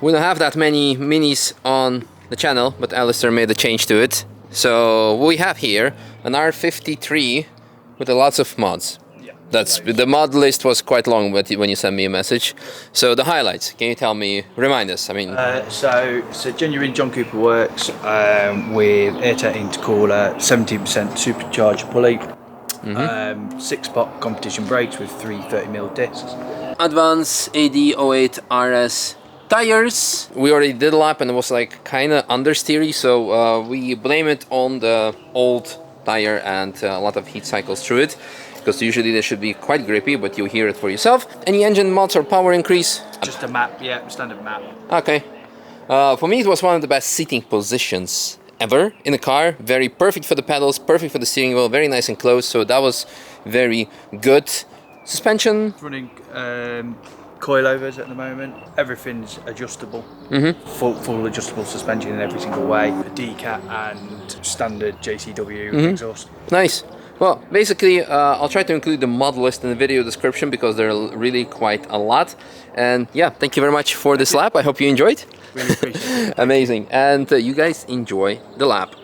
We don't have that many minis on the channel, but Alistair made a change to it. So what we have here an R53 with lots of mods. Yeah. That's the mod list was quite long when you sent me a message. So the highlights, can you tell me, remind us? I mean, so genuine John Cooper works with air-tight intercooler, 17% supercharged pulley, 6-pot competition brakes with 3 30mm discs. Advance AD08 RS tires. We already did a lap and it was like kind of understeery, so we blame it on the old tire and a lot of heat cycles through it, because usually they should be quite grippy, but you hear it for yourself. Any engine mods or power increase? Just a map, yeah, standard map. Okay. For me it was one of the best seating positions ever in a car. Very perfect for the pedals, perfect for the steering wheel, very nice and close, so that was very good. Suspension? Running coilovers at the moment. Everything's adjustable. Full adjustable suspension in every single way. A D-cat and standard JCW exhaust. Nice. Well, basically, I'll try to include the mod list in the video description because there are really quite a lot. And yeah, thank you very much for this lap. I hope you enjoyed. Really appreciate it. Amazing. And you guys enjoy the lap.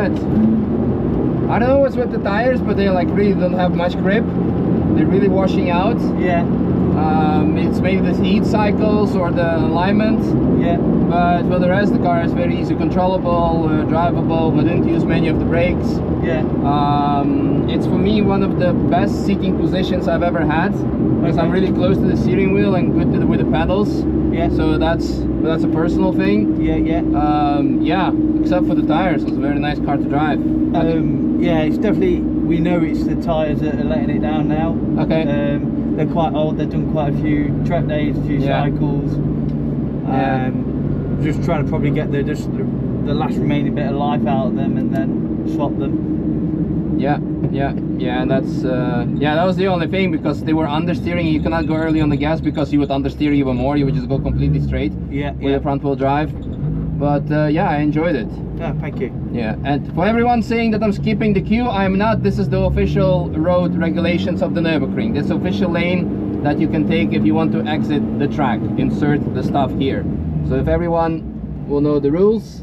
good. I don't know what's with the tires, but they like really don't have much grip. They're really washing out. Yeah. It's maybe the heat cycles or the alignment. Yeah. But for the rest, the car is very easy controllable, drivable. We didn't use many of the brakes. Yeah. It's for me one of the best seating positions I've ever had, because I'm really close to the steering wheel and good with the pedals. Yeah. So that's a personal thing. Yeah, yeah. Yeah, except for the tires, it was a very nice car to drive. Yeah, it's definitely, we know it's the tyres that are letting it down now. Okay. They're quite old, they've done quite a few track days, a few cycles. Just trying to probably get the last remaining bit of life out of them and then swap them. Yeah, and that's that was the only thing, because they were understeering. You cannot go early on the gas because you would understeer even more. You would just go completely straight with the front wheel drive. But yeah, I enjoyed it. Yeah, thank you. Yeah, and for everyone saying that I'm skipping the queue, I'm not. This is the official road regulations of the Nürburgring. This official lane that you can take if you want to exit the track. Insert the stuff here. So if everyone will know the rules,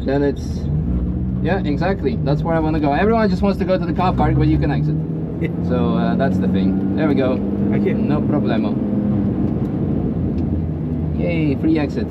then it's, yeah, exactly. That's where I want to go. Everyone just wants to go to the car park, but you can exit. So that's the thing. There we go. Thank you. No problemo. Yay, free exit.